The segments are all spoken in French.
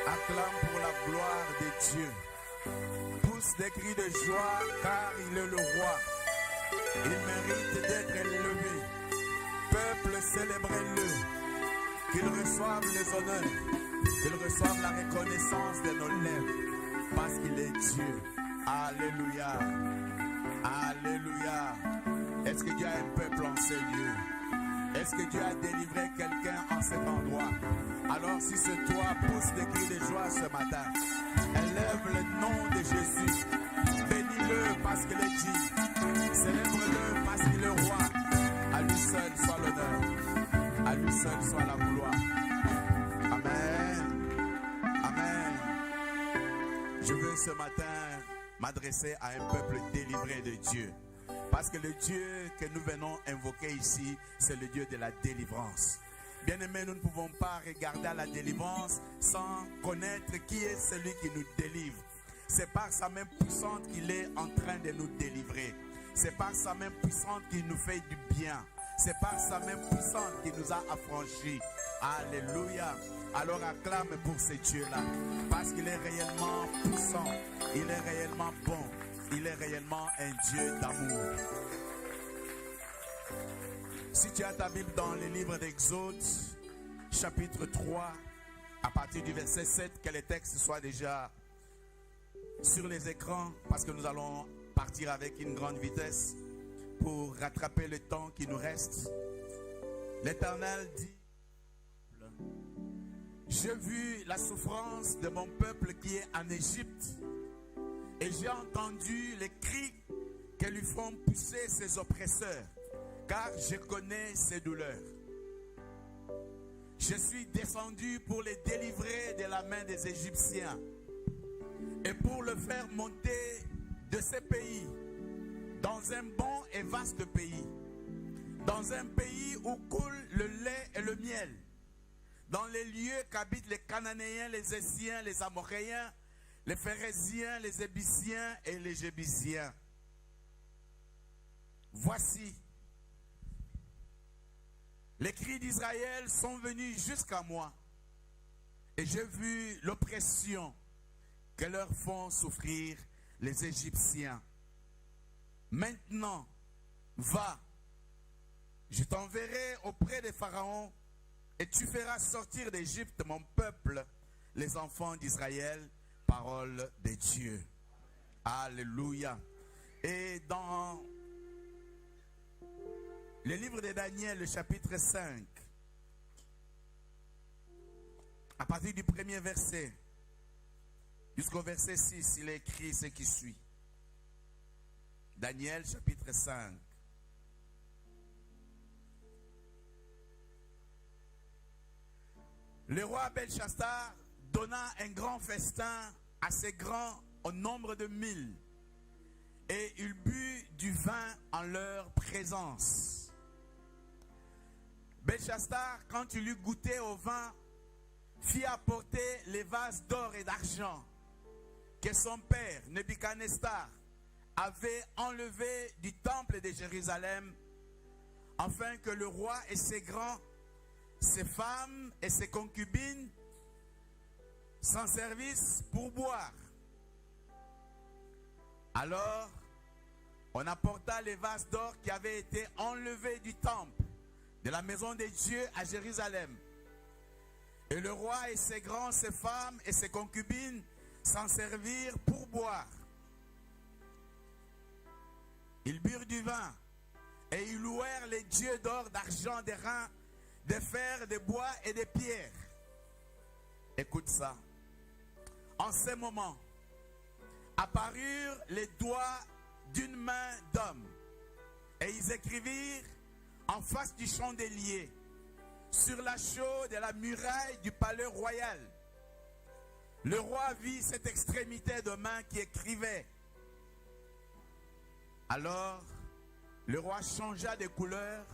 Acclame pour la gloire de Dieu. Pousse des cris de joie car il est le roi. Il mérite d'être élevé. Peuple, célébrez-le. Qu'il reçoive les honneurs. Qu'il reçoive la reconnaissance de nos lèvres. Parce qu'il est Dieu. Alléluia. Alléluia. Est-ce que Dieu a un peuple en ces lieux? Est-ce que Dieu a délivré quelqu'un en cet endroit? Alors si c'est toi, pousse des cris de joie ce matin. Élève le nom de Jésus. Bénis-le parce qu'il est Dieu. Célèbre-le parce qu'il est roi. À lui seul soit l'honneur. À lui seul soit la gloire. Amen. Amen. Je veux ce matin m'adresser à un peuple délivré de Dieu. Parce que le Dieu que nous venons invoquer ici, c'est le Dieu de la délivrance. Bien-aimés, nous ne pouvons pas regarder à la délivrance sans connaître qui est celui qui nous délivre. C'est par sa main puissante qu'il est en train de nous délivrer. C'est par sa main puissante qu'il nous fait du bien. C'est par sa main puissante qu'il nous a affranchis. Alléluia. Alors acclame pour ce Dieu-là. Parce qu'il est réellement puissant. Il est réellement bon. Il est réellement un Dieu d'amour. Si tu as ta Bible dans le livre d'Exode, chapitre 3, à partir du verset 7, que les textes soient déjà sur les écrans, parce que nous allons partir avec une grande vitesse pour rattraper le temps qui nous reste. L'Éternel dit: j'ai vu la souffrance de mon peuple qui est en Égypte, et j'ai entendu les cris que lui font pousser ses oppresseurs, car je connais ses douleurs. Je suis descendu pour les délivrer de la main des Égyptiens et pour le faire monter de ce pays dans un bon et vaste pays, dans un pays où coule le lait et le miel, dans les lieux qu'habitent les Cananéens, les Essiens, les Amoréens, les Phérésiens, les Ébysiens et les Jébusiens. Voici, les cris d'Israël sont venus jusqu'à moi, et j'ai vu l'oppression que leur font souffrir les Égyptiens. Maintenant, va, je t'enverrai auprès des pharaons, et tu feras sortir d'Égypte mon peuple, les enfants d'Israël. Parole de Dieu. Alléluia. Et dans le livre de Daniel, le chapitre 5, à partir du premier verset jusqu'au verset 6, il est écrit ce qui suit. Daniel, chapitre 5. Le roi Belchassar donna un grand festin à ses grands au nombre de 1000, et il but du vin en leur présence. Belchassar, quand il eut goûté au vin, fit apporter les vases d'or et d'argent que son père, Nebuchadnezzar, avait enlevés du temple de Jérusalem, afin que le roi et ses grands, ses femmes et ses concubines s'en servissent pour boire. Alors, on apporta les vases d'or qui avaient été enlevés du temple de la maison de Dieu à Jérusalem. Et le roi et ses grands, ses femmes et ses concubines s'en servirent pour boire. Ils burent du vin et ils louèrent les dieux d'or, d'argent, d'airain, de fer, de bois et de pierre. Écoute ça. En ce moment, apparurent les doigts d'une main d'homme, et ils écrivirent en face du chandelier, sur la chaude de la muraille du palais royal. Le roi vit cette extrémité de main qui écrivait. Alors, le roi changea de couleur,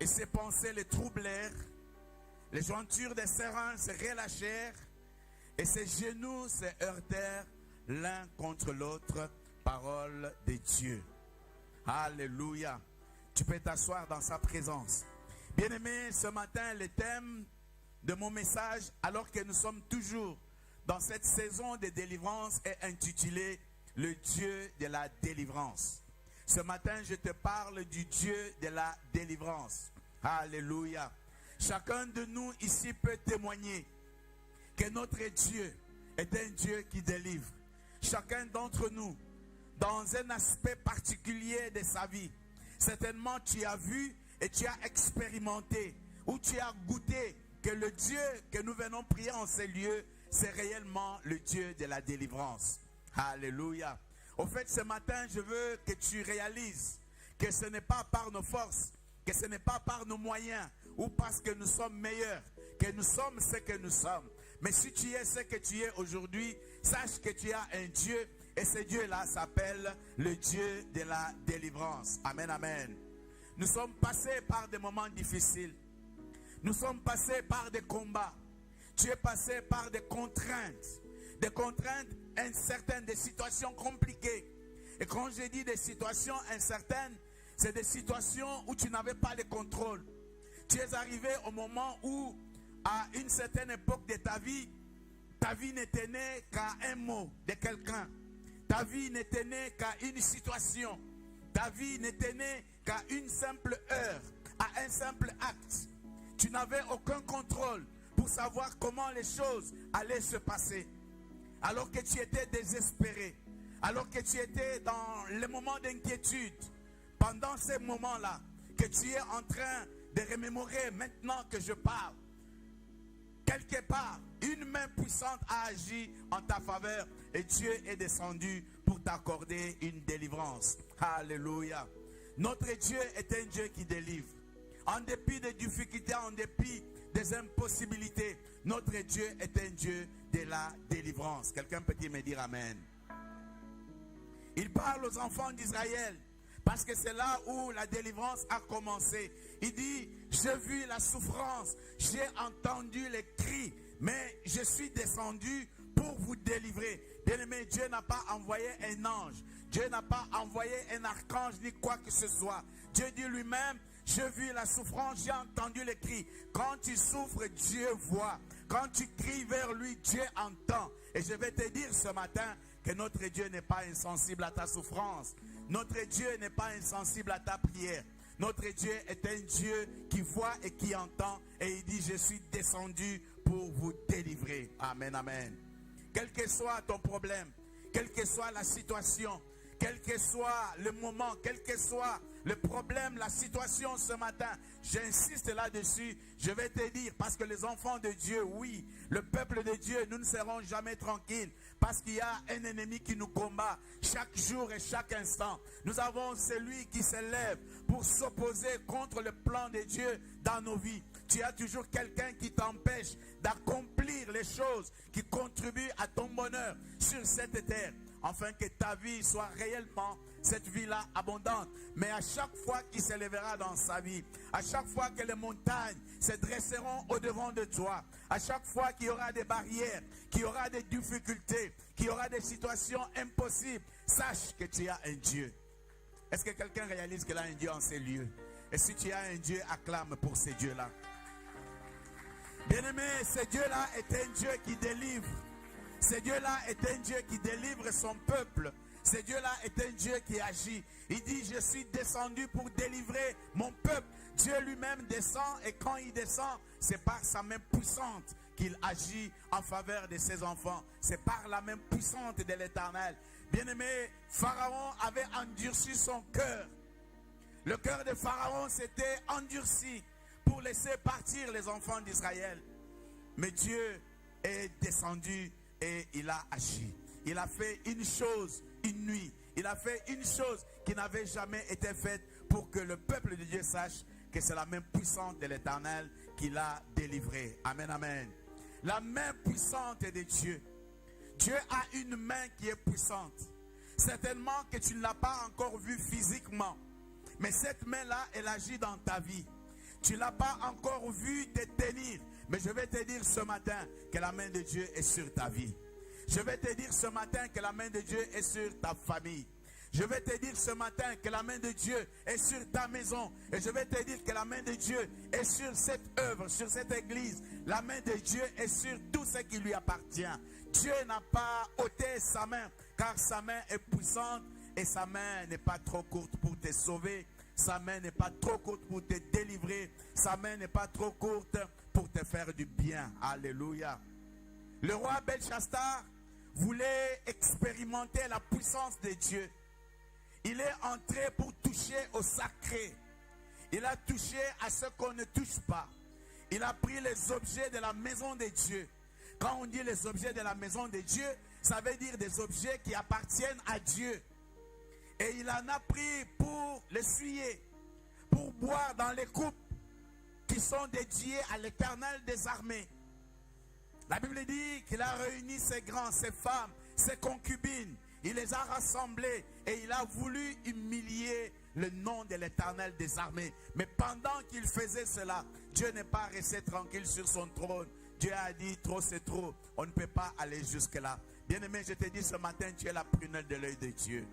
et ses pensées le troublèrent. Les jointures des ses reins se relâchèrent, et ses genoux se heurtèrent l'un contre l'autre. Parole de Dieu. Alléluia. Tu peux t'asseoir dans sa présence. Bien-aimé, ce matin, le thème de mon message, alors que nous sommes toujours dans cette saison de délivrance, est intitulé « Le Dieu de la délivrance ». Ce matin, je te parle du Dieu de la délivrance. Alléluia. Chacun de nous ici peut témoigner que notre Dieu est un Dieu qui délivre. Chacun d'entre nous, dans un aspect particulier de sa vie, certainement tu as vu et tu as expérimenté ou tu as goûté que le Dieu que nous venons prier en ces lieux, c'est réellement le Dieu de la délivrance. Alléluia. Au fait, ce matin, je veux que tu réalises que ce n'est pas par nos forces, que ce n'est pas par nos moyens ou parce que nous sommes meilleurs, que nous sommes ce que nous sommes. Mais si tu es ce que tu es aujourd'hui, sache que tu as un Dieu et ce Dieu-là s'appelle le Dieu de la délivrance. Amen, amen. Nous sommes passés par des moments difficiles. Nous sommes passés par des combats. Tu es passé par des contraintes incertaines, des situations compliquées. Et quand je dis des situations incertaines, c'est des situations où tu n'avais pas de contrôle. Tu es arrivé au moment où, à une certaine époque de ta vie n'était née qu'à un mot de quelqu'un. Ta vie n'était née qu'à une situation. Ta vie n'était née qu'à une simple heure, à un simple acte. Tu n'avais aucun contrôle pour savoir comment les choses allaient se passer. Alors que tu étais désespéré, alors que tu étais dans les moments d'inquiétude, pendant ces moments-là, que tu es en train de remémorer maintenant que je parle, quelque part, une main puissante a agi en ta faveur et Dieu est descendu pour t'accorder une délivrance. Alléluia. Notre Dieu est un Dieu qui délivre. En dépit des difficultés, en dépit des impossibilités, notre Dieu est un Dieu de la délivrance. Quelqu'un peut-il me dire amen? Il parle aux enfants d'Israël parce que c'est là où la délivrance a commencé. Il dit, j'ai vu la souffrance, j'ai entendu les cris, mais je suis descendu pour vous délivrer. Bien-aimé, Dieu n'a pas envoyé un ange, Dieu n'a pas envoyé un archange ni quoi que ce soit. Dieu dit lui-même, j'ai vu la souffrance, j'ai entendu les cris. Quand tu souffres, Dieu voit. Quand tu cries vers lui, Dieu entend. Et je vais te dire ce matin que notre Dieu n'est pas insensible à ta souffrance. Notre Dieu n'est pas insensible à ta prière. Notre Dieu est un Dieu qui voit et qui entend. Et il dit, je suis descendu pour vous délivrer. Amen, amen. Quel que soit ton problème, quelle que soit la situation, quel que soit le moment, quel que soit le problème, la situation ce matin, j'insiste là-dessus, je vais te dire, parce que les enfants de Dieu, oui, le peuple de Dieu, nous ne serons jamais tranquilles, parce qu'il y a un ennemi qui nous combat chaque jour et chaque instant. Nous avons celui qui s'élève pour s'opposer contre le plan de Dieu dans nos vies. Tu as toujours quelqu'un qui t'empêche d'accomplir les choses qui contribuent à ton bonheur sur cette terre, afin que ta vie soit réellement cette vie-là abondante. Mais à chaque fois qu'il s'élèvera dans sa vie, à chaque fois que les montagnes se dresseront au-devant de toi, à chaque fois qu'il y aura des barrières, qu'il y aura des difficultés, qu'il y aura des situations impossibles, sache que tu as un Dieu. Est-ce que quelqu'un réalise qu'il a un Dieu en ces lieux? Et si tu as un Dieu, acclame pour ce Dieu-là. Bien-aimé, ce Dieu-là est un Dieu qui délivre. Ce Dieu-là est un Dieu qui délivre son peuple. Ce Dieu-là est un Dieu qui agit. Il dit, je suis descendu pour délivrer mon peuple. Dieu lui-même descend et quand il descend, c'est par sa main puissante qu'il agit en faveur de ses enfants. C'est par la main puissante de l'Éternel. Bien-aimé, Pharaon avait endurci son cœur. Le cœur de Pharaon s'était endurci pour laisser partir les enfants d'Israël. Mais Dieu est descendu et il a agi. Il a fait une chose une nuit. Il a fait une chose qui n'avait jamais été faite pour que le peuple de Dieu sache que c'est la main puissante de l'Éternel qui l'a délivré. Amen, amen. La main puissante de Dieu. Dieu a une main qui est puissante. Certainement que tu ne l'as pas encore vue physiquement. Mais cette main-là, elle agit dans ta vie. Tu ne l'as pas encore vue te tenir. Mais je vais te dire ce matin que la main de Dieu est sur ta vie. Je vais te dire ce matin que la main de Dieu est sur ta famille. Je vais te dire ce matin que la main de Dieu est sur ta maison. Et je vais te dire que la main de Dieu est sur cette œuvre, sur cette église. La main de Dieu est sur tout ce qui lui appartient. Dieu n'a pas ôté sa main, car sa main est puissante et sa main n'est pas trop courte pour te sauver. Sa main n'est pas trop courte pour te délivrer. Sa main n'est pas trop courte pour te faire du bien. Alléluia. Le roi Belchassar voulait expérimenter la puissance de Dieu. Il est entré pour toucher au sacré. Il a touché à ce qu'on ne touche pas. Il a pris les objets de la maison de Dieu. Quand on dit les objets de la maison de Dieu, ça veut dire des objets qui appartiennent à Dieu. Et il en a pris pour l'essuyer, pour boire dans les coupes qui sont dédiées à l'Éternel des armées. La Bible dit qu'il a réuni ses grands, ses femmes, ses concubines. Il les a rassemblés et il a voulu humilier le nom de l'Éternel des armées. Mais pendant qu'il faisait cela, Dieu n'est pas resté tranquille sur son trône. Dieu a dit, trop c'est trop, on ne peut pas aller jusque-là. Bien-aimé, je te dis ce matin, tu es la prunelle de l'œil de Dieu.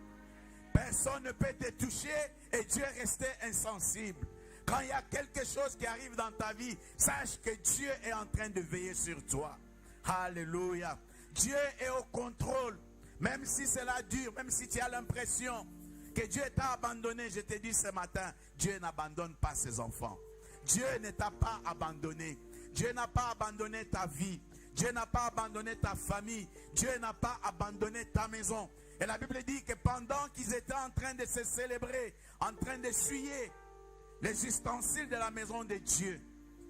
Personne ne peut te toucher et Dieu est resté insensible. Quand il y a quelque chose qui arrive dans ta vie, sache que Dieu est en train de veiller sur toi. Alléluia. Dieu est au contrôle. Même si cela dure, même si tu as l'impression que Dieu t'a abandonné, je te dis ce matin, Dieu n'abandonne pas ses enfants. Dieu ne t'a pas abandonné. Dieu n'a pas abandonné ta vie. Dieu n'a pas abandonné ta famille. Dieu n'a pas abandonné ta maison. Et la Bible dit que pendant qu'ils étaient en train de se célébrer, en train d'essuyer les ustensiles de la maison de Dieu,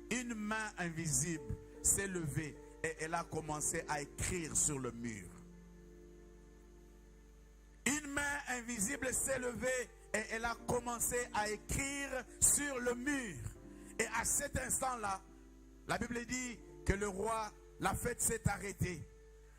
une main invisible s'est levée et elle a commencé à écrire sur le mur. Une main invisible s'est levée et elle a commencé à écrire sur le mur. Et à cet instant-là, la Bible dit que le roi, la fête s'est arrêtée.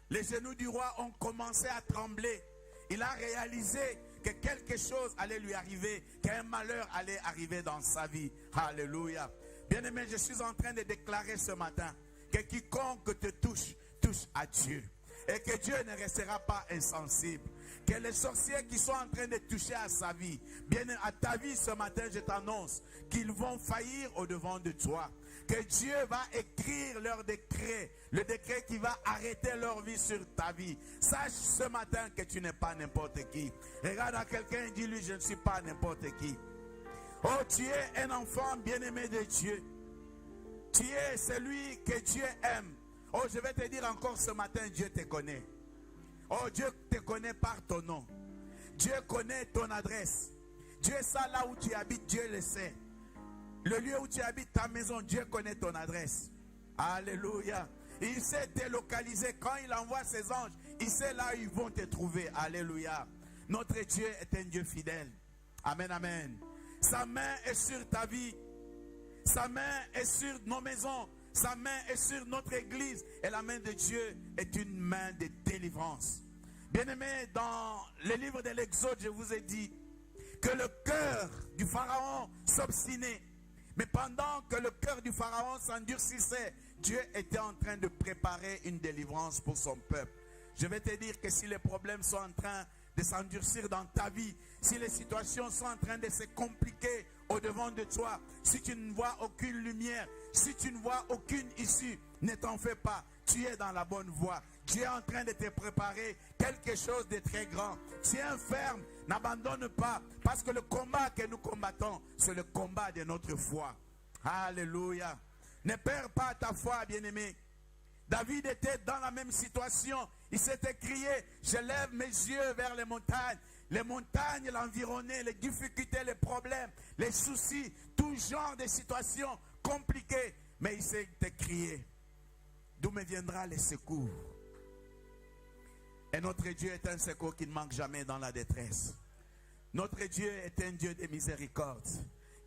Les genoux du roi ont commencé à trembler. Il a réalisé que quelque chose allait lui arriver, qu'un malheur allait arriver dans sa vie. Alléluia. Bien-aimé, je suis en train de déclarer ce matin que quiconque te touche, touche à Dieu. Et que Dieu ne restera pas insensible. Que les sorciers qui sont en train de toucher à sa vie, bien à ta vie ce matin, je t'annonce qu'ils vont faillir au devant de toi. Que Dieu va écrire leur décret, le décret qui va arrêter leur vie sur ta vie. Sache ce matin que tu n'es pas n'importe qui. Regarde à quelqu'un et dis-lui, je ne suis pas n'importe qui. Oh, tu es un enfant bien-aimé de Dieu. Tu es celui que Dieu aime. Oh, je vais te dire encore ce matin, Dieu te connaît. Oh, Dieu te connaît par ton nom. Dieu connaît ton adresse. Dieu sait là où tu habites, Dieu le sait. Le lieu où tu habites, ta maison, Dieu connaît ton adresse. Alléluia. Il sait te localiser. Quand il envoie ses anges, il sait là où ils vont te trouver. Alléluia. Notre Dieu est un Dieu fidèle. Amen, amen. Sa main est sur ta vie. Sa main est sur nos maisons. Sa main est sur notre église. Et la main de Dieu est une main de délivrance. Bien-aimés, dans le livre de l'Exode, je vous ai dit que le cœur du Pharaon s'obstinait. Mais pendant que le cœur du Pharaon s'endurcissait, Dieu était en train de préparer une délivrance pour son peuple. Je vais te dire que si les problèmes sont en train de s'endurcir dans ta vie, si les situations sont en train de se compliquer au devant de toi, si tu ne vois aucune lumière, si tu ne vois aucune issue, ne t'en fais pas, tu es dans la bonne voie. Dieu est en train de te préparer quelque chose de très grand. Tiens ferme, n'abandonne pas, parce que le combat que nous combattons, c'est le combat de notre foi. Alléluia. Ne perds pas ta foi, bien-aimé. David était dans la même situation. Il s'était crié, je lève mes yeux vers les montagnes. Les montagnes l'environnaient, les difficultés, les problèmes, les soucis, tout genre de situations compliquées. Mais il s'était crié, d'où me viendra le secours? Et notre Dieu est un secours qui ne manque jamais dans la détresse. Notre Dieu est un Dieu de miséricorde.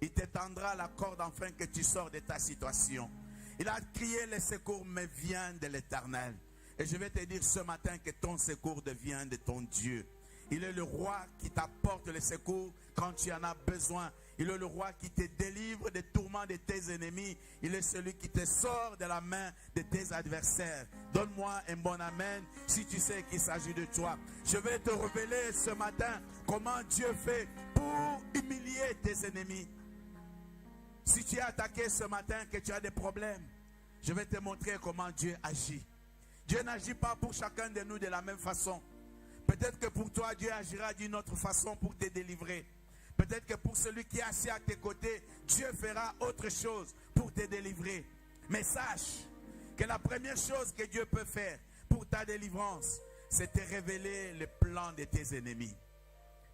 Il t'étendra la corde afin que tu sors de ta situation. Il a crié, le secours me vient de l'Éternel. Et je vais te dire ce matin que ton secours vient de ton Dieu. Il est le roi qui t'apporte le secours quand tu en as besoin. Il est le roi qui te délivre des tourments de tes ennemis. Il est celui qui te sort de la main de tes adversaires. Donne-moi un bon amen si tu sais qu'il s'agit de toi. Je vais te révéler ce matin comment Dieu fait pour humilier tes ennemis. Si tu es attaqué ce matin, que tu as des problèmes, je vais te montrer comment Dieu agit. Dieu n'agit pas pour chacun de nous de la même façon. Peut-être que pour toi, Dieu agira d'une autre façon pour te délivrer. Peut-être que pour celui qui est assis à tes côtés, Dieu fera autre chose pour te délivrer. Mais sache que la première chose que Dieu peut faire pour ta délivrance, c'est te révéler le plan de tes ennemis.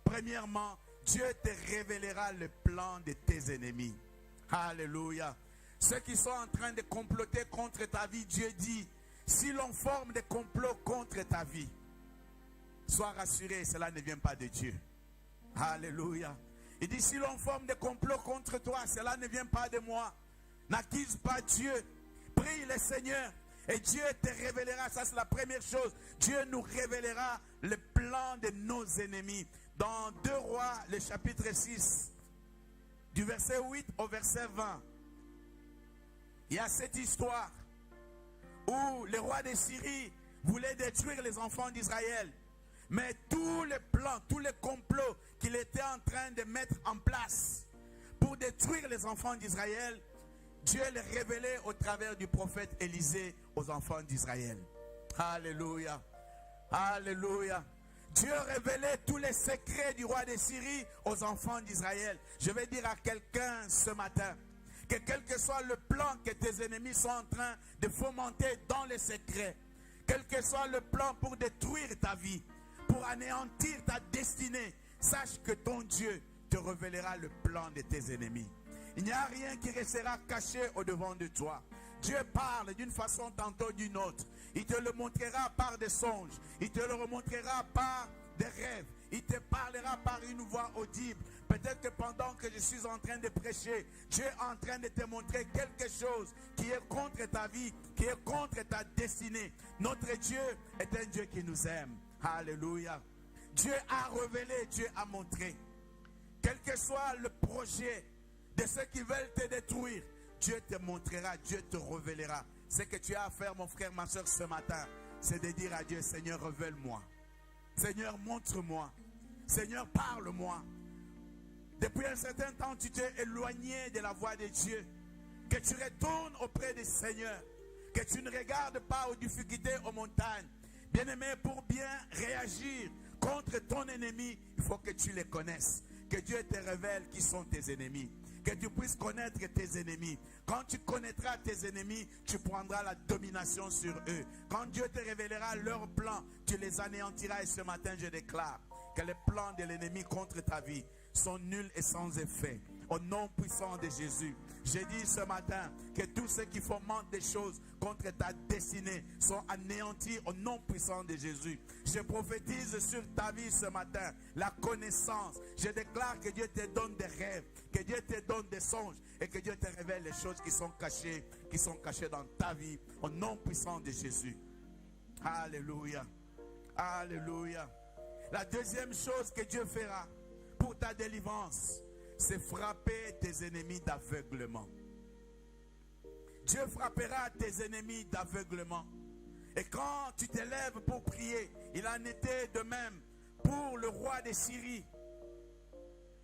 Premièrement, Dieu te révélera le plan de tes ennemis. Alléluia. Ceux qui sont en train de comploter contre ta vie, Dieu dit, si l'on forme des complots contre ta vie, sois rassuré, cela ne vient pas de Dieu. Alléluia. Il dit, si l'on forme des complots contre toi, cela ne vient pas de moi. N'accuse pas Dieu. Prie le Seigneur et Dieu te révélera. Ça, c'est la première chose. Dieu nous révélera le plan de nos ennemis. Dans 2 Rois, le chapitre 6, du verset 8 au verset 20, il y a cette histoire où le roi de Syrie voulait détruire les enfants d'Israël. Mais tous les plans, tous les complots qu'il était en train de mettre en place pour détruire les enfants d'Israël, Dieu les révélait au travers du prophète Élisée aux enfants d'Israël. Alléluia. Alléluia. Dieu révélait tous les secrets du roi de Syrie aux enfants d'Israël. Je vais dire à quelqu'un ce matin que quel que soit le plan que tes ennemis sont en train de fomenter dans les secrets, quel que soit le plan pour détruire ta vie, pour anéantir ta destinée, sache que ton Dieu te révélera le plan de tes ennemis. Il n'y a rien qui restera caché au-devant de toi. Dieu parle d'une façon tantôt d'une autre. Il te le montrera par des songes. Il te le montrera par des rêves. Il te parlera par une voix audible. Peut-être que pendant que je suis en train de prêcher, Dieu est en train de te montrer quelque chose qui est contre ta vie, qui est contre ta destinée. Notre Dieu est un Dieu qui nous aime. Alléluia. Dieu a révélé, Dieu a montré. Quel que soit le projet de ceux qui veulent te détruire, Dieu te montrera, Dieu te révélera. Ce que tu as à faire, mon frère, ma soeur, ce matin, c'est de dire à Dieu, Seigneur, révèle-moi. Seigneur, montre-moi. Seigneur, parle-moi. Depuis un certain temps, tu t'es éloigné de la voix de Dieu. Que tu retournes auprès du Seigneur. Que tu ne regardes pas aux difficultés, aux montagnes. Bien-aimé, pour bien réagir contre ton ennemi, il faut que tu les connaisses. Que Dieu te révèle qui sont tes ennemis. Que tu puisses connaître tes ennemis. Quand tu connaîtras tes ennemis, tu prendras la domination sur eux. Quand Dieu te révélera leurs plans, tu les anéantiras. Et ce matin, je déclare que les plans de l'ennemi contre ta vie sont nuls et sans effet. Au nom puissant de Jésus, j'ai dit ce matin que tous ceux qui fomentent des choses contre ta destinée sont anéantis au nom puissant de Jésus. Je prophétise sur ta vie ce matin la connaissance. Je déclare que Dieu te donne des rêves, que Dieu te donne des songes et que Dieu te révèle les choses qui sont cachées dans ta vie au nom puissant de Jésus. Alléluia. Alléluia. La deuxième chose que Dieu fera pour ta délivrance, c'est frapper tes ennemis d'aveuglement. Dieu frappera tes ennemis d'aveuglement. Et quand tu t'élèves pour prier, il en était de même pour le roi de Syrie.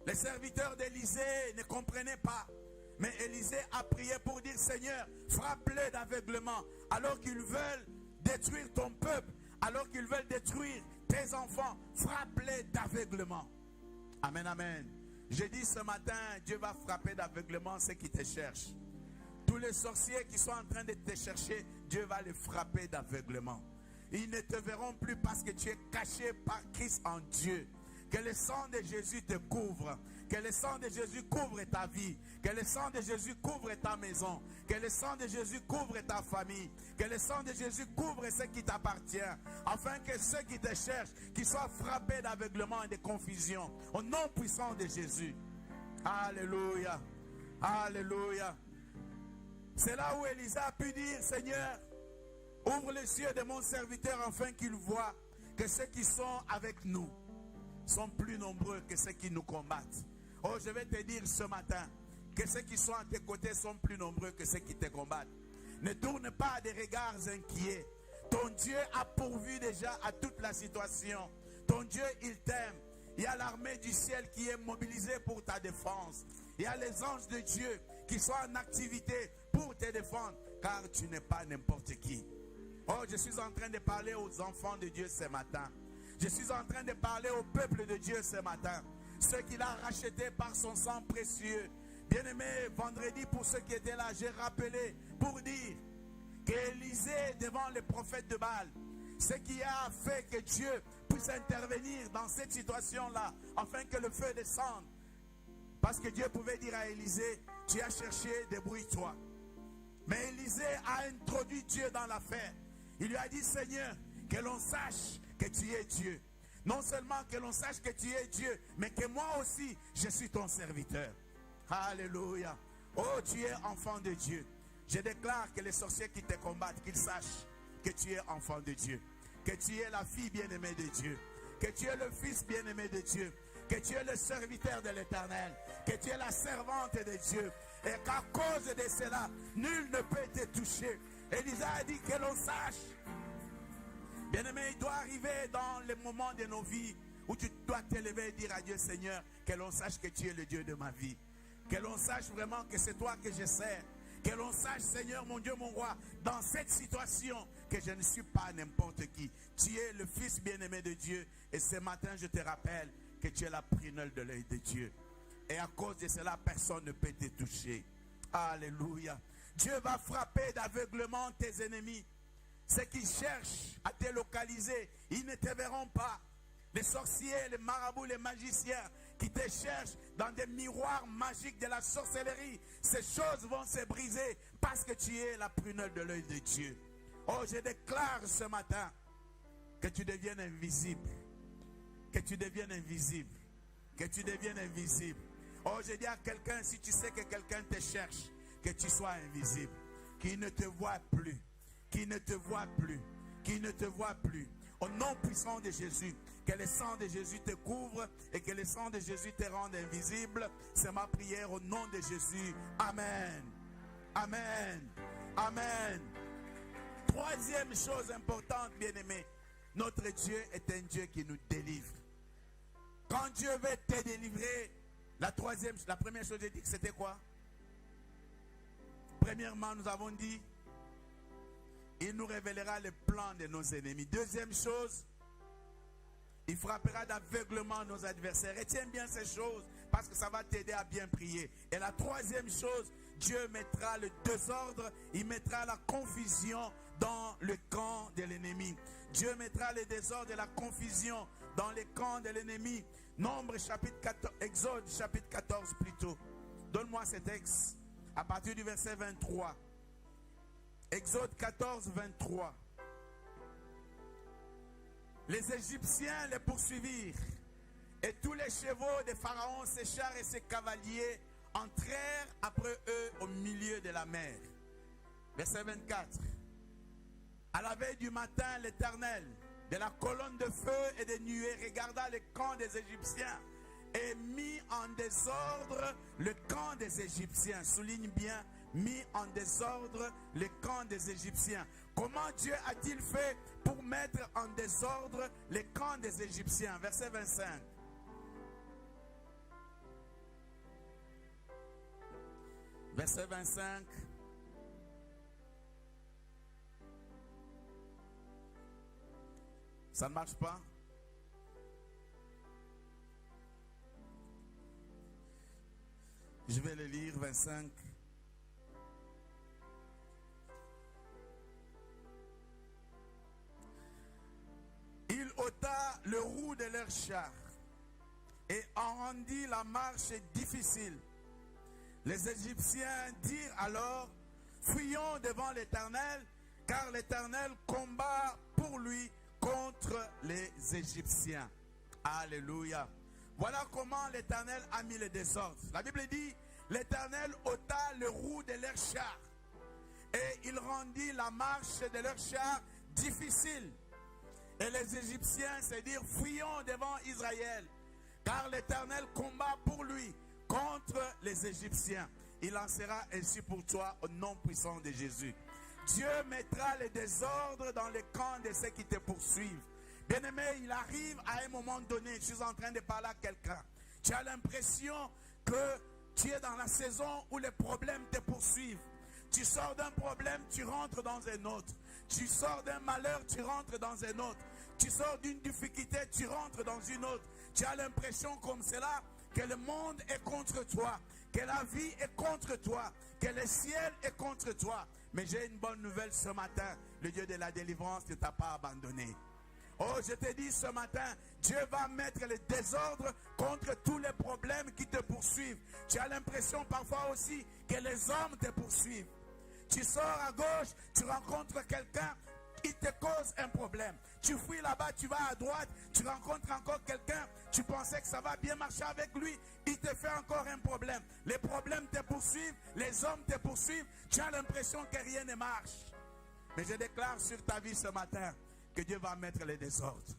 Les serviteurs d'Élisée ne comprenaient pas. Mais Élisée a prié pour dire, Seigneur, frappe-les d'aveuglement. Alors qu'ils veulent détruire ton peuple, alors qu'ils veulent détruire tes enfants, frappe-les d'aveuglement. Amen, amen. Je dis ce matin, Dieu va frapper d'aveuglement ceux qui te cherchent. Tous les sorciers qui sont en train de te chercher, Dieu va les frapper d'aveuglement. Ils ne te verront plus parce que tu es caché par Christ en Dieu. Que le sang de Jésus te couvre. Que le sang de Jésus couvre ta vie. Que le sang de Jésus couvre ta maison. Que le sang de Jésus couvre ta famille. Que le sang de Jésus couvre ce qui t'appartient. Afin que ceux qui te cherchent, qu'ils soient frappés d'aveuglement et de confusion. Au nom puissant de Jésus. Alléluia. Alléluia. C'est là où Élisée a pu dire, Seigneur, ouvre les yeux de mon serviteur afin qu'il voie que ceux qui sont avec nous, sont plus nombreux que ceux qui nous combattent. Oh, je vais te dire ce matin que ceux qui sont à tes côtés sont plus nombreux que ceux qui te combattent. Ne tourne pas des regards inquiets. Ton Dieu a pourvu déjà à toute la situation. Ton Dieu, il t'aime. Il y a l'armée du ciel qui est mobilisée pour ta défense. Il y a les anges de Dieu qui sont en activité pour te défendre. Car tu n'es pas n'importe qui. Oh, je suis en train de parler aux enfants de Dieu ce matin. Je suis en train de parler au peuple de Dieu ce matin. Ceux qu'il a rachetés par son sang précieux. Bien-aimés, vendredi, pour ceux qui étaient là, j'ai rappelé pour dire qu'Élisée, devant les prophètes de Baal, ce qui a fait que Dieu puisse intervenir dans cette situation-là, afin que le feu descende. Parce que Dieu pouvait dire à Élisée, tu as cherché, débrouille-toi. Mais Élisée a introduit Dieu dans l'affaire. Il lui a dit, Seigneur, que l'on sache que tu es Dieu. Non seulement que l'on sache que tu es Dieu, mais que moi aussi, je suis ton serviteur. Alléluia. Oh, tu es enfant de Dieu. Je déclare que les sorciers qui te combattent, qu'ils sachent que tu es enfant de Dieu. Que tu es la fille bien-aimée de Dieu. Que tu es le fils bien-aimé de Dieu. Que tu es le serviteur de l'Éternel. Que tu es la servante de Dieu. Et qu'à cause de cela, nul ne peut te toucher. Élisée a dit que l'on sache. Bien-aimé, il doit arriver dans les moments de nos vies où tu dois t'élever et dire à Dieu, Seigneur, que l'on sache que tu es le Dieu de ma vie. Que l'on sache vraiment que c'est toi que je sers. Que l'on sache, Seigneur, mon Dieu, mon roi, dans cette situation, que je ne suis pas n'importe qui. Tu es le Fils bien-aimé de Dieu. Et ce matin, je te rappelle que tu es la prunelle de l'œil de Dieu. Et à cause de cela, personne ne peut te toucher. Alléluia. Dieu va frapper d'aveuglement tes ennemis. Ceux qui cherchent à te localiser, ils ne te verront pas. Les sorciers, les marabouts, les magiciens qui te cherchent dans des miroirs magiques de la sorcellerie, ces choses vont se briser parce que tu es la prunelle de l'œil de Dieu. Oh, je déclare ce matin que tu deviennes invisible. Que tu deviennes invisible. Que tu deviennes invisible. Oh, je dis à quelqu'un, si tu sais que quelqu'un te cherche, que tu sois invisible. Qu'il ne te voit plus. Qu'il ne te voit plus. Qu'il ne te voit plus. Au nom puissant de Jésus, que le sang de Jésus te couvre et que le sang de Jésus te rende invisible. C'est ma prière au nom de Jésus. Amen. Amen. Amen. Troisième chose importante, bien-aimé. Notre Dieu est un Dieu qui nous délivre. Quand Dieu veut te délivrer, la première chose, j'ai dit que c'était quoi? Premièrement, nous avons dit, il nous révélera les plans de nos ennemis. Deuxième chose, il frappera d'aveuglement nos adversaires. Retiens bien ces choses parce que ça va t'aider à bien prier. Et la troisième chose, Dieu mettra le désordre, il mettra la confusion dans le camp de l'ennemi. Dieu mettra le désordre et la confusion dans le camp de l'ennemi. Nombre chapitre 14, Exode chapitre 14 plutôt. Donne-moi ce texte à partir du verset 23. Exode 14, 23. Les Égyptiens les poursuivirent, et tous les chevaux de Pharaon, ses chars et ses cavaliers entrèrent après eux au milieu de la mer. Verset 24. À la veille du matin, l'Éternel, de la colonne de feu et de nuées, regarda le camp des Égyptiens et mit en désordre le camp des Égyptiens. Souligne bien, mis en désordre le camp des Égyptiens. Comment Dieu a-t-il fait pour mettre en désordre le camp des Égyptiens? Verset 25. Verset 25. Ça ne marche pas? Je vais le lire, 25. Il ôta le roue de leur char et en rendit la marche difficile. Les Égyptiens dirent alors, fuyons devant l'Éternel, car l'Éternel combat pour lui contre les Égyptiens. Alléluia. Voilà comment l'Éternel a mis le désordre. La Bible dit, l'Éternel ôta le roue de leur char et il rendit la marche de leur char difficile. Et les Égyptiens, c'est dire, fuyons devant Israël. car l'Éternel combat pour lui contre les Égyptiens. Il en sera ainsi pour toi au nom puissant de Jésus. Dieu mettra le désordre dans les camps de ceux qui te poursuivent. Bien-aimé, il arrive à un moment donné, je suis en train de parler à quelqu'un. Tu as l'impression que tu es dans la saison où les problèmes te poursuivent. Tu sors d'un problème, tu rentres dans un autre. Tu sors d'un malheur, tu rentres dans un autre. Tu sors d'une difficulté, tu rentres dans une autre. Tu as l'impression comme cela que le monde est contre toi, que la vie est contre toi, que le ciel est contre toi. Mais j'ai une bonne nouvelle ce matin. Le Dieu de la délivrance ne t'a pas abandonné. Oh, je te dis ce matin, Dieu va mettre le désordre contre tous les problèmes qui te poursuivent. Tu as l'impression parfois aussi que les hommes te poursuivent. Tu sors à gauche, tu rencontres quelqu'un, il te cause un problème. Tu fuis là-bas, tu vas à droite, tu rencontres encore quelqu'un, tu pensais que ça va bien marcher avec lui, il te fait encore un problème. Les problèmes te poursuivent, les hommes te poursuivent, tu as l'impression que rien ne marche. Mais je déclare sur ta vie ce matin que Dieu va mettre les désordres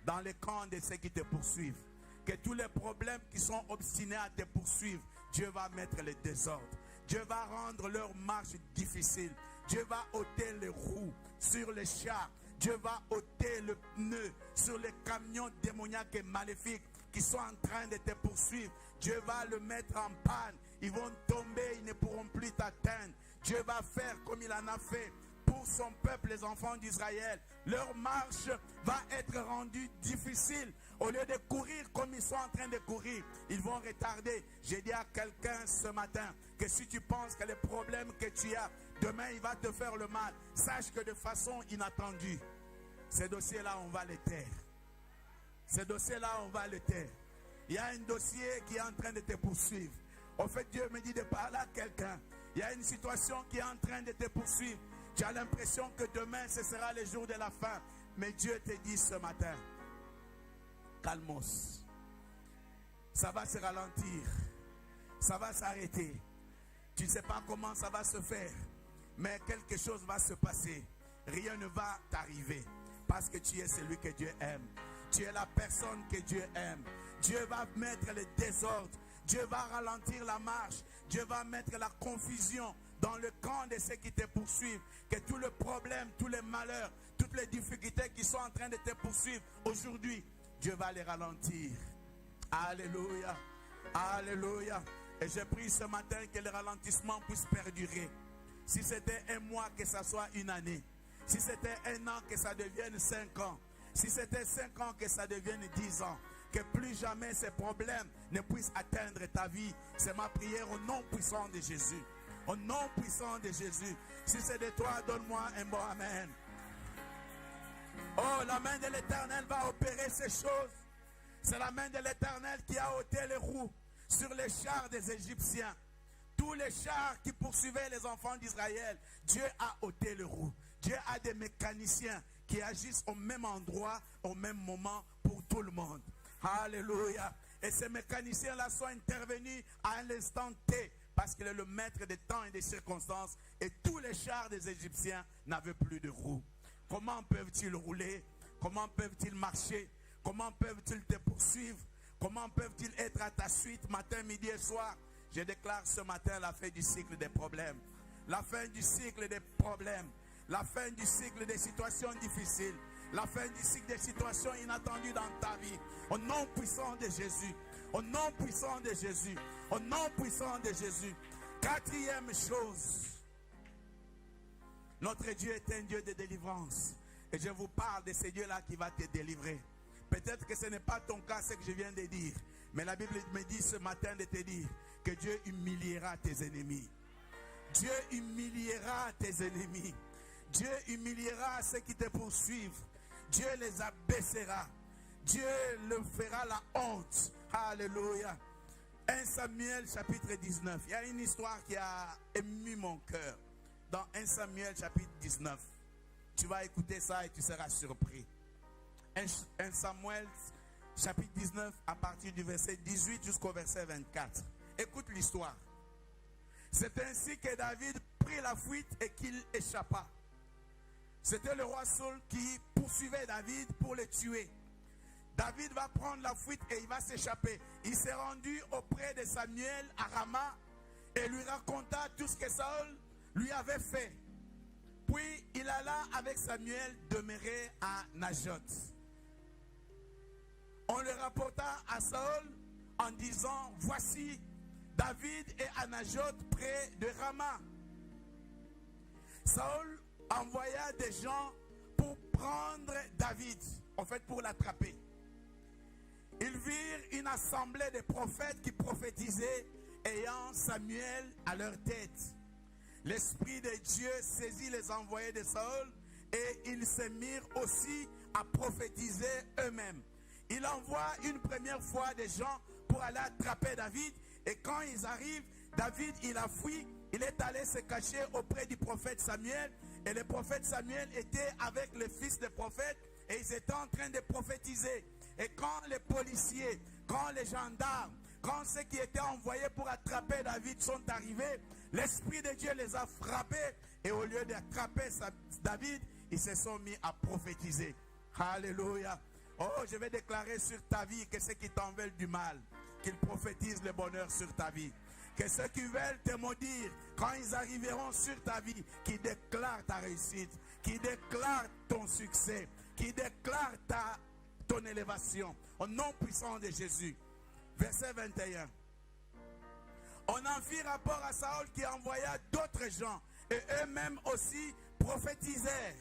dans les camps de ceux qui te poursuivent. Que tous les problèmes qui sont obstinés à te poursuivre, Dieu va mettre les désordres. Dieu va rendre leur marche difficile. Dieu va ôter les roues sur les chars. Dieu va ôter le pneu sur les camions démoniaques et maléfiques qui sont en train de te poursuivre. Dieu va le mettre en panne. Ils vont tomber, ils ne pourront plus t'atteindre. Dieu va faire comme il en a fait pour son peuple, les enfants d'Israël. Leur marche va être rendue difficile. Au lieu de courir comme ils sont en train de courir, ils vont retarder. J'ai dit à quelqu'un ce matin que si tu penses que les problèmes que tu as, demain il va te faire le mal, sache que de façon inattendue, ces dossiers-là, on va les taire. Ces dossiers-là, on va les taire. Il y a un dossier qui est en train de te poursuivre. En fait, Dieu me dit de parler à quelqu'un. Il y a une situation qui est en train de te poursuivre. Tu as l'impression que demain, ce sera le jour de la fin. Mais Dieu te dit ce matin, calmos. Ça va se ralentir. Ça va s'arrêter. Tu ne sais pas comment ça va se faire. Mais quelque chose va se passer. Rien ne va t'arriver. Parce que tu es celui que Dieu aime. Tu es la personne que Dieu aime. Dieu va mettre le désordre. Dieu va ralentir la marche. Dieu va mettre la confusion dans le camp de ceux qui te poursuivent. Que tous les problèmes, tous les malheurs, toutes les difficultés qui sont en train de te poursuivre aujourd'hui, Dieu va les ralentir. Alléluia. Alléluia. Et je prie ce matin que le ralentissement puisse perdurer. Si c'était un mois, que ça soit une année. Si c'était un an, que ça devienne 5 ans. Si c'était 5 ans, que ça devienne 10 ans. Que plus jamais ces problèmes ne puissent atteindre ta vie. C'est ma prière au nom puissant de Jésus. Au nom puissant de Jésus. Si c'est de toi, donne-moi un bon amen. Oh, la main de l'Éternel va opérer ces choses. C'est la main de l'Éternel qui a ôté les roues sur les chars des Égyptiens. Tous les chars qui poursuivaient les enfants d'Israël, Dieu a ôté les roues. Dieu a des mécaniciens qui agissent au même endroit, au même moment pour tout le monde. Alléluia. Et ces mécaniciens-là sont intervenus à l'instant T. Parce qu'il est le maître des temps et des circonstances. Et tous les chars des Égyptiens n'avaient plus de roues. Comment peuvent-ils rouler? Comment peuvent-ils marcher? Comment peuvent-ils te poursuivre? Comment peuvent-ils être à ta suite matin, midi et soir? Je déclare ce matin la fin du cycle des problèmes. La fin du cycle des problèmes. La fin du cycle des situations difficiles. La fin du cycle des situations inattendues dans ta vie. Au nom puissant de Jésus. Au nom puissant de Jésus. Au nom puissant de Jésus. Quatrième chose. Notre Dieu est un Dieu de délivrance. Et je vous parle de ce Dieu-là qui va te délivrer. Peut-être que ce n'est pas ton cas, ce que je viens de dire. Mais la Bible me dit ce matin de te dire que Dieu humiliera tes ennemis. Dieu humiliera tes ennemis. Dieu humiliera ceux qui te poursuivent. Dieu les abaissera. Dieu leur fera la honte. Alléluia. 1 Samuel chapitre 19. Il y a une histoire qui a ému mon cœur. Dans 1 Samuel chapitre 19. Tu vas écouter ça et tu seras surpris. 1 Samuel chapitre 19 à partir du verset 18 jusqu'au verset 24. Écoute l'histoire. C'est ainsi que David prit la fuite et qu'il échappa. C'était le roi Saul qui poursuivait David pour le tuer. David va prendre la fuite et il va s'échapper. Il s'est rendu auprès de Samuel à Rama et lui raconta tout ce que Saül lui avait fait. Puis il alla avec Samuel demeurer à Najoth. On le rapporta à Saül en disant, voici, David est à Najoth près de Rama. Saül envoya des gens pour prendre David, en fait pour l'attraper. Ils virent une assemblée de prophètes qui prophétisaient, ayant Samuel à leur tête. L'Esprit de Dieu saisit les envoyés de Saül et ils se mirent aussi à prophétiser eux-mêmes. Il envoie une première fois des gens pour aller attraper David. Et quand ils arrivent, David, il a fui. Il est allé se cacher auprès du prophète Samuel. Et le prophète Samuel était avec le fils des prophètes. Et ils étaient en train de prophétiser. Et quand les policiers, quand les gendarmes, quand ceux qui étaient envoyés pour attraper David sont arrivés, l'Esprit de Dieu les a frappés. Et au lieu d'attraper David, ils se sont mis à prophétiser. Alléluia. Oh, je vais déclarer sur ta vie que ceux qui t'en veulent du mal, qu'ils prophétisent le bonheur sur ta vie. Que ceux qui veulent te maudire, quand ils arriveront sur ta vie, qu'ils déclarent ta réussite, qu'ils déclarent ton succès, qu'ils déclarent ton élévation. Au nom puissant de Jésus. Verset 21. On en fit rapport à Saül qui envoya d'autres gens et eux-mêmes aussi prophétisèrent.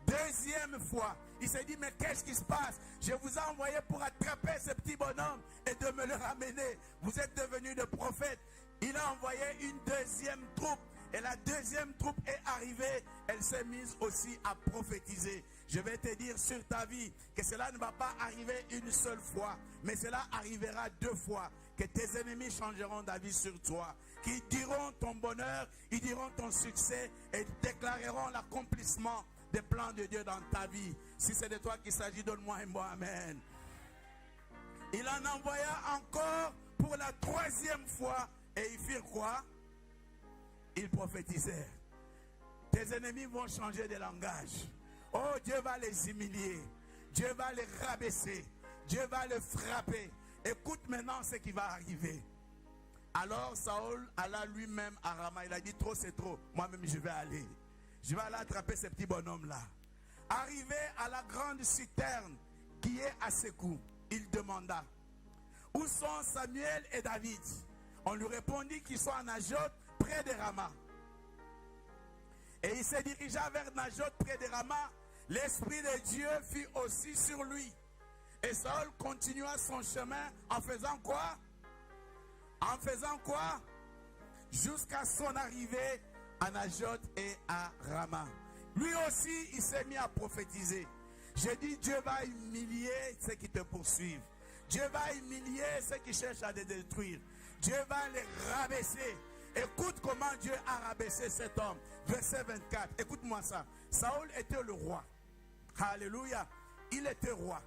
Deuxième fois, il s'est dit, mais qu'est-ce qui se passe? Je vous ai envoyé pour attraper ce petit bonhomme et de me le ramener. Vous êtes devenus des prophètes. Il a envoyé une deuxième troupe. Et la deuxième troupe est arrivée. Elle s'est mise aussi à prophétiser. Je vais te dire sur ta vie que cela ne va pas arriver une seule fois. Mais cela arrivera 2 fois. Que tes ennemis changeront d'avis sur toi. Qui diront ton bonheur, ils diront ton succès et déclareront l'accomplissement des plans de Dieu dans ta vie. Si c'est de toi qu'il s'agit, donne-moi un bon amen. Il en envoya encore pour la 3e fois. Et ils firent quoi? Ils prophétisèrent. Tes ennemis vont changer de langage. Oh, Dieu va les humilier. Dieu va les rabaisser. Dieu va les frapper. Écoute maintenant ce qui va arriver. Alors Saül alla lui-même à Rama. Il a dit, trop c'est trop. Moi-même je vais aller. Je vais aller attraper ce petit bonhomme-là. Arrivé à la grande citerne qui est à Sékou, il demanda, où sont Samuel et David? On lui répondit qu'ils sont à Najoth, près de Rama. Et il se dirigea vers Najoth, près de Rama. L'Esprit de Dieu fut aussi sur lui. Et Saül continua son chemin en faisant quoi? En faisant quoi? Jusqu'à son arrivée à Najoth et à Rama. Lui aussi, il s'est mis à prophétiser. Je dis, Dieu va humilier ceux qui te poursuivent. Dieu va humilier ceux qui cherchent à te détruire. Dieu va les rabaisser. Écoute comment Dieu a rabaissé cet homme. Verset 24. Écoute-moi ça. Saül était le roi. Alléluia. Il était roi.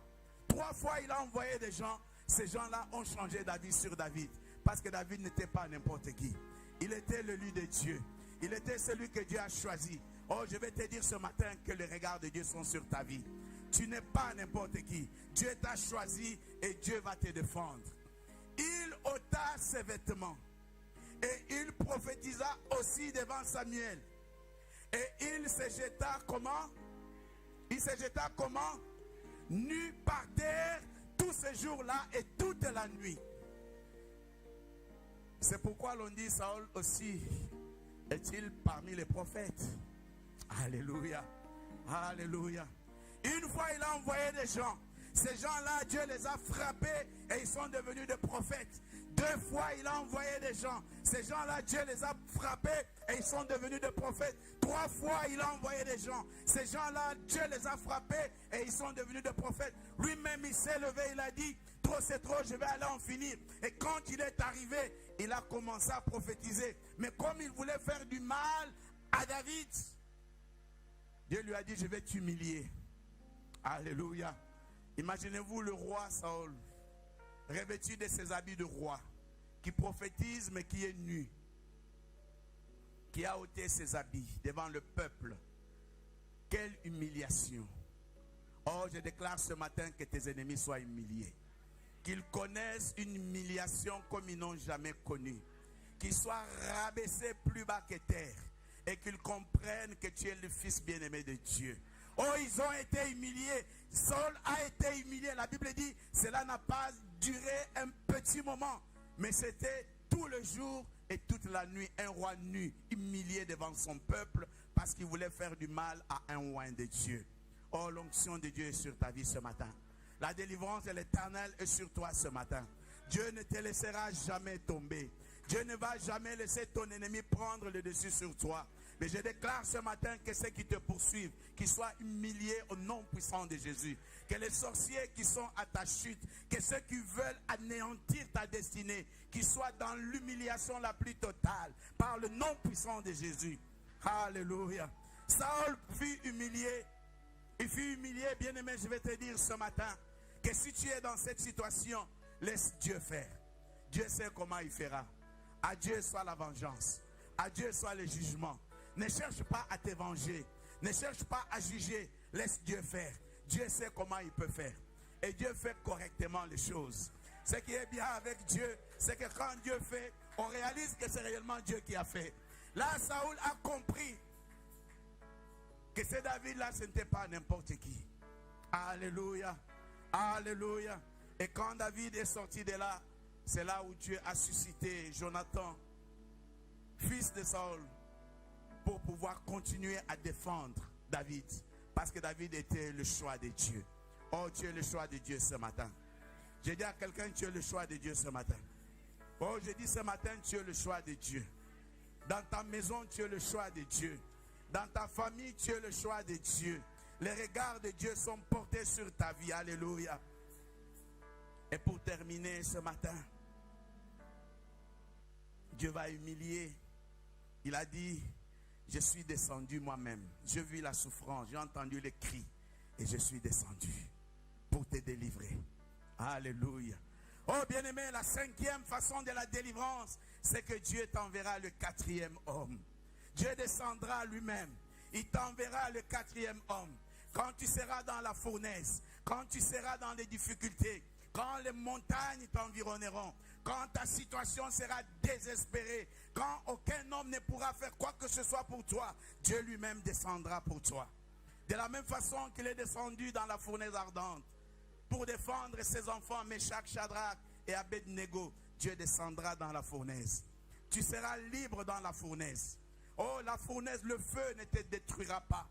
3 fois, il a envoyé des gens. Ces gens-là ont changé d'avis sur David. Parce que David n'était pas n'importe qui. Il était l'élu de Dieu. Il était celui que Dieu a choisi. Oh, je vais te dire ce matin que les regards de Dieu sont sur ta vie. Tu n'es pas n'importe qui. Dieu t'a choisi et Dieu va te défendre. Il ôta ses vêtements. Et il prophétisa aussi devant Samuel. Et il se jeta comment? Il se jeta comment? Nu par terre tous ces jours-là et toute la nuit. C'est pourquoi l'on dit Saül aussi est-il parmi les prophètes. Alléluia. Alléluia. Une fois il a envoyé des gens. Ces gens-là, Dieu les a frappés et ils sont devenus des prophètes. 2 fois il a envoyé des gens. Ces gens-là, Dieu les a frappés et ils sont devenus des prophètes. 3 fois il a envoyé des gens. Ces gens-là, Dieu les a frappés et ils sont devenus des prophètes. Lui-même il s'est levé, il a dit, trop c'est trop, je vais aller en finir. Et quand il est arrivé, il a commencé à prophétiser. Mais comme il voulait faire du mal à David, Dieu lui a dit, je vais t'humilier. Alléluia. Imaginez-vous le roi Saül, revêtu de ses habits de roi, qui prophétise mais qui est nu, qui a ôté ses habits devant le peuple. Quelle humiliation. Oh, je déclare ce matin que tes ennemis soient humiliés. Qu'ils connaissent une humiliation comme ils n'ont jamais connue. Qu'ils soient rabaissés plus bas que terre. Et qu'ils comprennent que tu es le Fils bien-aimé de Dieu. Oh, ils ont été humiliés. Saul a été humilié. La Bible dit, cela n'a pas duré un petit moment. Mais c'était tout le jour et toute la nuit. Un roi nu, humilié devant son peuple. Parce qu'il voulait faire du mal à un roi de Dieu. Oh, l'onction de Dieu est sur ta vie ce matin. La délivrance de l'Éternel est sur toi ce matin. Dieu ne te laissera jamais tomber. Dieu ne va jamais laisser ton ennemi prendre le dessus sur toi. Mais je déclare ce matin que ceux qui te poursuivent, qu'ils soient humiliés au nom puissant de Jésus. Que les sorciers qui sont à ta chute, que ceux qui veulent anéantir ta destinée, qu'ils soient dans l'humiliation la plus totale, par le nom puissant de Jésus. Alléluia. Saul fut humilié. Il fut humilié, bien-aimé, je vais te dire ce matin, que si tu es dans cette situation, laisse Dieu faire. Dieu sait comment il fera. À Dieu soit la vengeance. À Dieu soit le jugement. Ne cherche pas à te venger. Ne cherche pas à juger. Laisse Dieu faire. Dieu sait comment il peut faire. Et Dieu fait correctement les choses. Ce qui est bien avec Dieu, c'est que quand Dieu fait, on réalise que c'est réellement Dieu qui a fait. Là, Saoul a compris que ce David-là, ce n'était pas n'importe qui. Alléluia. Alléluia. Et quand David est sorti de là, c'est là où Dieu a suscité Jonathan, fils de Saul, pour pouvoir continuer à défendre David. Parce que David était le choix de Dieu. Oh, tu es le choix de Dieu ce matin. J'ai dit à quelqu'un, tu es le choix de Dieu ce matin. Oh, je dis ce matin, tu es le choix de Dieu. Dans ta maison, tu es le choix de Dieu. Dans ta famille, tu es le choix de Dieu. Les regards de Dieu sont portés sur ta vie. Alléluia. Et pour terminer ce matin, Dieu va humilier. Il a dit, je suis descendu moi-même. J'ai vu la souffrance, j'ai entendu les cris. Et je suis descendu pour te délivrer. Alléluia. Oh bien-aimé, la cinquième façon de la délivrance, c'est que Dieu t'enverra le quatrième homme. Dieu descendra lui-même. Il t'enverra le quatrième homme. Quand tu seras dans la fournaise, quand tu seras dans les difficultés, quand les montagnes t'environneront, quand ta situation sera désespérée, quand aucun homme ne pourra faire quoi que ce soit pour toi, Dieu lui-même descendra pour toi. De la même façon qu'il est descendu dans la fournaise ardente pour défendre ses enfants, Meshach, Shadrach et Abednego, Dieu descendra dans la fournaise. Tu seras libre dans la fournaise. Oh, la fournaise, le feu ne te détruira pas.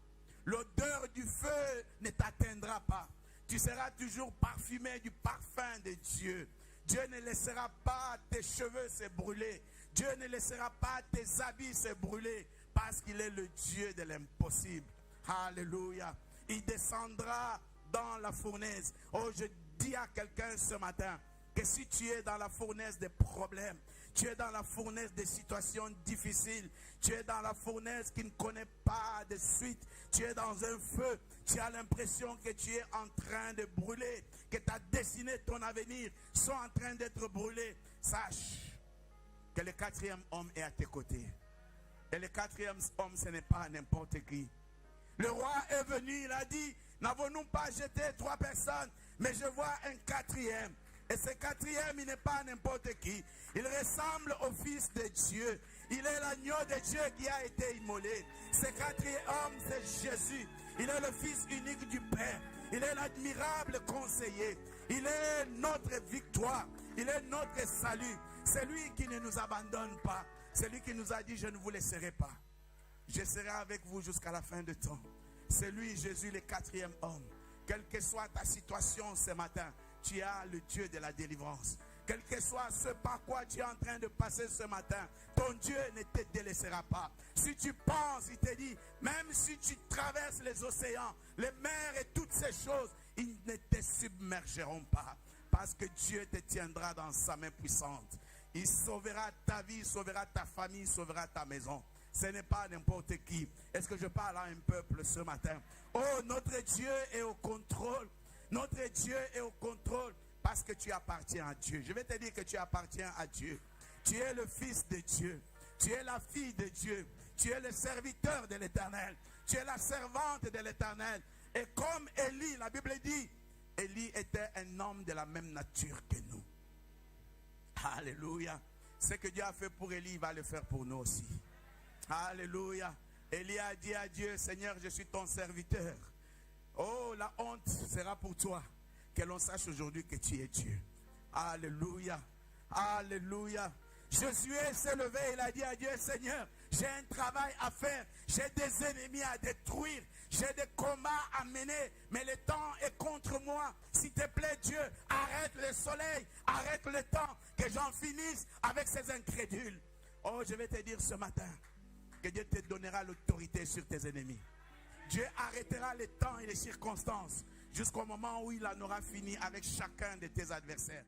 L'odeur du feu ne t'atteindra pas. Tu seras toujours parfumé du parfum de Dieu. Dieu ne laissera pas tes cheveux se brûler. Dieu ne laissera pas tes habits se brûler. Parce qu'il est le Dieu de l'impossible. Alléluia. Il descendra dans la fournaise. Oh, je dis à quelqu'un ce matin que si tu es dans la fournaise des problèmes, tu es dans la fournaise des situations difficiles, tu es dans la fournaise qui ne connaît pas de suite, tu es dans un feu, tu as l'impression que tu es en train de brûler, que ta destinée, ton avenir sont en train d'être brûlés. Sache que le quatrième homme est à tes côtés. Et le quatrième homme, ce n'est pas n'importe qui. Le roi est venu, il a dit, n'avons-nous pas jeté 3 personnes, mais je vois un quatrième. Et ce quatrième, il n'est pas n'importe qui. Il ressemble au Fils de Dieu. Il est l'agneau de Dieu qui a été immolé. Ce quatrième homme, c'est Jésus. Il est le Fils unique du Père. Il est l'admirable conseiller. Il est notre victoire. Il est notre salut. C'est lui qui ne nous abandonne pas. C'est lui qui nous a dit, je ne vous laisserai pas. Je serai avec vous jusqu'à la fin du temps. C'est lui, Jésus, le quatrième homme. Quelle que soit ta situation ce matin, tu as le Dieu de la délivrance. Quel que soit ce par quoi tu es en train de passer ce matin, ton Dieu ne te délaissera pas. Si tu penses, il te dit, même si tu traverses les océans, les mers et toutes ces choses, ils ne te submergeront pas. Parce que Dieu te tiendra dans sa main puissante. Il sauvera ta vie, il sauvera ta famille, il sauvera ta maison. Ce n'est pas n'importe qui. Est-ce que je parle à un peuple ce matin? Oh, notre Dieu est au contrôle. Notre Dieu est au contrôle parce que tu appartiens à Dieu. Je vais te dire que tu appartiens à Dieu. Tu es le Fils de Dieu. Tu es la fille de Dieu. Tu es le serviteur de l'Éternel. Tu es la servante de l'Éternel. Et comme Élie, la Bible dit, Élie était un homme de la même nature que nous. Alléluia. Ce que Dieu a fait pour Élie, il va le faire pour nous aussi. Alléluia. Élie a dit à Dieu, Seigneur, je suis ton serviteur. Oh, la honte sera pour toi. Que l'on sache aujourd'hui que tu es Dieu. Alléluia. Alléluia. Josué s'est levé, il a dit à Dieu, Seigneur, j'ai un travail à faire, j'ai des ennemis à détruire, j'ai des combats à mener, mais le temps est contre moi. S'il te plaît, Dieu, arrête le soleil, arrête le temps, que j'en finisse avec ces incrédules. Oh, je vais te dire ce matin, que Dieu te donnera l'autorité sur tes ennemis. Dieu arrêtera les temps et les circonstances jusqu'au moment où il en aura fini avec chacun de tes adversaires.